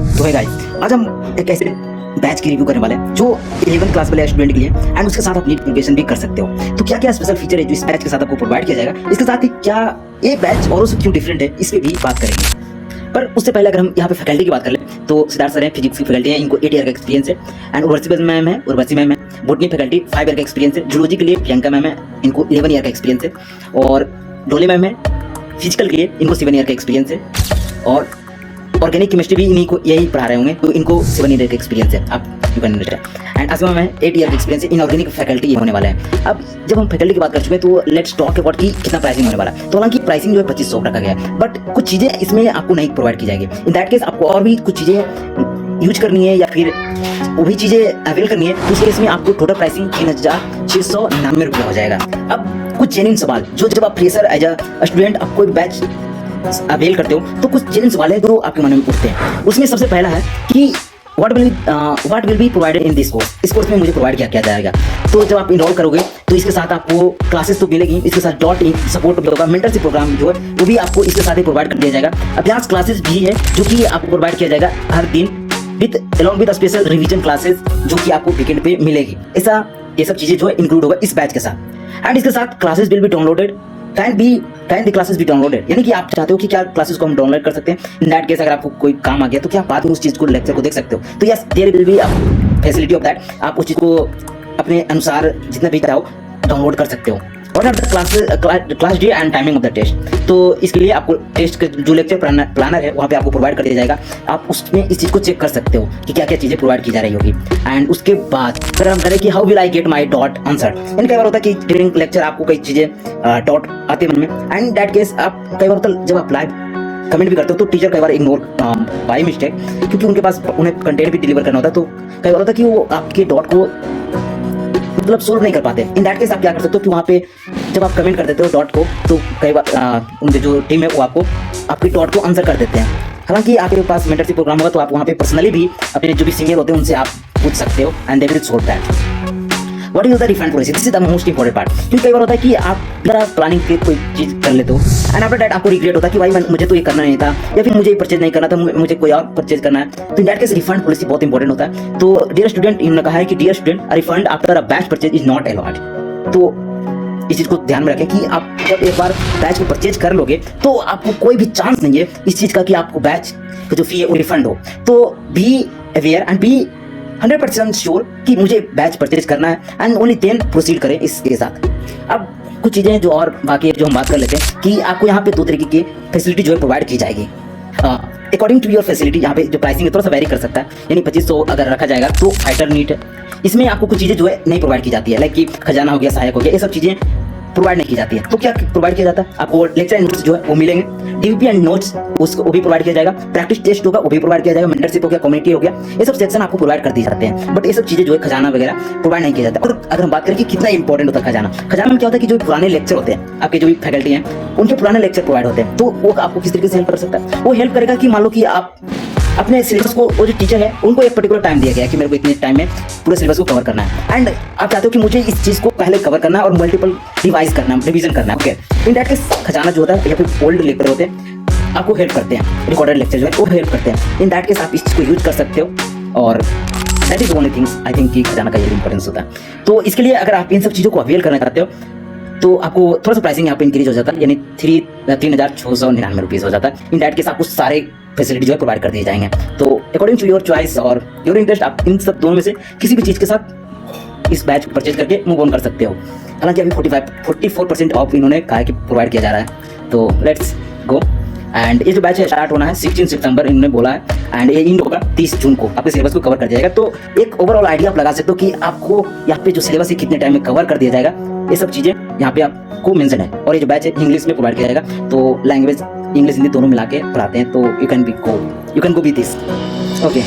तो है गाइस, आज हम एक ऐसे बैच की रिव्यू करने वाले हैं जो 11th क्लास वाले स्टूडेंट के लिए एंड उसके साथ आप नीट प्रिपरेशन भी कर सकते हो। तो क्या क्या स्पेशल फीचर है जो इस बैच के साथ आपको प्रोवाइड किया जाएगा, इसके साथ ही क्या ये बैच औरों से क्यों डिफरेंट है, इस पे भी बात करेंगे। पर उससे पहले अगर हम यहाँ पे फैकल्टी की बात कर लें तो सिद्धार्थ सर हैं, फिजिक्स की फैकल्टी है, इनको 8 ईयर का एक्सपीरियंस है। एंड उर्वशी मैम है, उर्वशी मैम है, बोटनी फैकल्टी 5 ईयर का एक्सपीरियंस है। जूलॉजी के लिए प्रियंका मैम है, इनको 11 ईयर का एक्सपीरियंस है। और डोले मैम है, फिजिकल के लिए इनको 7 ईयर का एक्सपीरियंस है। और ऑर्गेनिक केमिस्ट्री भी इन्हीं को यही पढ़ा रहे होंगे, तो इनको 7 ईयर का एक्सपीरियंस है। आप you can understand. And Asima में 8 ईयर का एक्सपीरियंस है। इन ऑर्गेनिक फैकल्टी ये होने वाला है। अब जब हम फैकल्टी की बात कर चुके हैं तो लेट्स टॉक अबाउट कि कितना प्राइसिंग होने वाला है। तो हालांकि प्राइसिंग जो है 2500 रखा गया है, बट कुछ चीज़ें इसमें आपको नहीं प्रोवाइड की जाएगी। इन दैट केस आपको और भी कुछ चीज़ें यूज करनी है या फिर वो भी चीज़ें अवेल करनी है, तो उस केस में आपको टोटल प्राइसिंग 3699 रुपये हो जाएगा। अब कुछ जेन्युइन सवाल जो जब आप फ्रेशर एज अ स्टूडेंट आप कोई बैच अवेल करते हो तो कुछ जेन्युइन सवाल है जो आपके मन में उठते हैं। उसमें सबसे पहला है कि what will be provided in this course. इस कोर्स में मुझे प्रोवाइड क्या किया जाएगा। तो जब आप इनरोल करोगे तो इसके साथ आपको क्लासेस तो मिलेगी, इसके साथ डॉट सपोर्ट भी होगा, मेंटरशिप प्रोग्राम जो है वो भी आपको इसके साथ ही प्रोवाइड कर दिया जाएगा। अभ्यास क्लासेस भी है जो कि आपको प्रोवाइड किया जाएगा हर दिन with along with special revision classes जो कि आपको वीकेंड पे मिलेगी। ऐसा ये सब चीजें जो है इंक्लूड होगा इस बैच के साथ। एंड इसके साथ classes will be downloaded can the classes भी डाउनलोडेड, यानी कि आप चाहते हो कि क्या क्लासेस को हम डाउनलोड कर सकते हैं। इन दैट केस अगर आपको कोई काम आ गया तो क्या आप बाद में उस चीज को लेक्चर को देख सकते हो। तो yes there will be facility of that. आप उस चीज को अपने अनुसार जितना भी चाहो डाउनलोड कर सकते हो। और class day and timing of the test, तो इसके लिए आपको टेस्ट का जो लेक्चर प्लानर है वहाँ पे आपको प्रोवाइड कर दिया जाएगा। आप उसमें इस चीज़ को चेक कर सकते हो कि क्या क्या चीज़ें प्रोवाइड की जा रही होगी। एंड उसके बाद अगर हम करें कि how will I get my dot answer, यानी कई बार होता है कि ड्यूरिंग लेक्चर आपको कई चीज़ें डॉट आते हैं मन में। एंड दैट केस आप कई बार होता जब आप लाइव कमेंट भी करते हो तो टीचर कई बार इग्नोर बाय मिस्टेक, क्योंकि उनके पास उन्हें कंटेंट भी डिलीवर करना होता है, तो कई बार होता है कि वो आपके डॉट को मतलब सोल्व नहीं कर पाते। इन दैट केस आप क्या कर सकते हो कि वहाँ पे जब आप कमेंट कर देते हो डॉट को तो कई बार उनके जो टीम है वो आपको आपके डॉट को आंसर कर देते हैं। हालांकि आपके पास मेंटरशिप प्रोग्राम होगा तो आप वहाँ पे पर्सनली भी अपने जो भी सीनियर होते हैं उनसे आप पूछ सकते हो and they will solve that. What is the refund policy, this is the most important part. क्योंकि कई बार होता है कि आप जरा प्लानिंग के कोई चीज़ कर लेते हो एंड आफ्टर दैट आपको रिग्रेट होता है कि भाई मुझे तो ये करना नहीं था या फिर मुझे ये परचेज नहीं करना था, मुझे कोई और परचेज करना है। तो in that case refund policy बहुत इंपॉर्टेंट होता है। तो डियर स्टूडेंट इन्होंने कहा है कि dear student refund after a batch purchase is not allowed. तो इस चीज़ को ध्यान में रखें कि आप जब एक बार बैच को परचेज कर लोगे तो आपको कोई भी चांस नहीं है इस चीज़ का कि आपको बैच का जो फी है वो रिफंड हो। तो be aware and be 100% sure कि मुझे बैच परचेज करना है एंड ओनली देन प्रोसीड करें इसके साथ। अब कुछ चीज़ें जो और बाकी जो हम बात कर लेते हैं कि आपको यहाँ पे 2 तरीके की फैसिलिटी जो है प्रोवाइड की जाएगी अकॉर्डिंग टू योर फैसिलिटी। यहाँ पे जो प्राइसिंग है थोड़ा सा वेरी कर सकता है, यानी 2500 अगर रखा जाएगा तो फाइटर नीट है, इसमें आपको कुछ चीज़ें जो है नहीं प्रोवाइड की जाती है, लाइक कि खजाना हो गया, सहायक हो गया, ये सब चीज़ें प्रोवाइड नहीं की जाती है। तो क्या प्रोवाइड किया जाता है, आपको लेक्चर एंड नोट्स जो है वो मिलेंगे, डीवीपी एंड नोट्स उसको वो भी प्रोवाइड किया जाएगा, प्रैक्टिस टेस्ट होगा वो भी प्रोवाइड किया जाएगा, मेंटरशिप हो गया, कम्युनिटी हो गया, ये सब सेक्शन आपको प्रोवाइड कर दिए जाते हैं। बट ये सब चीज़ें जो है खजाना वगैरह प्रोवाइड नहीं किया जाता। और अगर हम बात करें कि कितना इंपॉर्टेंट होता है खजाना में क्या होता है कि जो पुराने लेक्चर होते हैं आपके जो भी फैकल्टी हैं उनके पुराने लेक्चर प्रोवाइड होते हैं, तो वो आपको किस तरीके से हेल्प कर सकता है। वो हेल्प करेगा कि मान लो कि आप अपने सिलेबस को, वो जो टीचर है उनको एक पर्टिकुलर टाइम दिया गया है कि मेरे को इतने टाइम में पूरे सिलेबस को कवर करना है एंड आप चाहते हो कि मुझे इस चीज़ को पहले कवर करना है और मल्टीपल रिवीजन करना है। ओके, इन दैट केस खजाना जो होता है या फिर ओल्ड लेक्चर होते हैं आपको हेल्प करते हैं, रिकॉर्डेड लेक्चर जो है वो हेल्प करते हैं। इन दैट केस आप इस चीज़ को यूज कर सकते हो और that is only things I think कि खजाना का ये इंपॉर्टेंस होता है। तो इसके लिए अगर आप इन सब चीज़ों को अवेल करना चाहते हो तो आपको थोड़ा सा प्राइसिंग यहाँ पे इंक्रीज हो जाता है, यानी 3699 रुपीज़ हो जाता है। इन दैट केस आपको सारे फैसिलिटी जो है प्रोवाइड कर दिए जाएंगे। तो अकॉर्डिंग टू योर चॉइस और योर इंटरेस्ट आप इन सब दोनों में से किसी भी चीज़ के साथ इस बैच को परचेज करके मूव ऑन कर सकते हो। हालांकि अभी 44% ऑफ इन्होंने कहा है कि प्रोवाइड किया जा रहा है। तो लेट्स गो। एंड ये जो बैच है स्टार्ट होना है 16 सितंबर इन्होंने बोला है एंड ये एंड होगा 30 जून को आपके सिलेबस को कवर कर दिया जाएगा। तो एक ओवरऑल आइडिया आप लगा सकते हो कि आपको यहाँ पे जो सिलेबस है कितने टाइम में कवर कर दिया जाएगा, ये सब चीज़ें यहाँ पे आपको मेंशन है। और ये जो बैच है इंग्लिश में प्रोवाइड किया जाएगा, तो लैंग्वेज इंग्लिश हिंदी दोनों मिला के पढ़ाते हैं। तो you can go with this. Okay.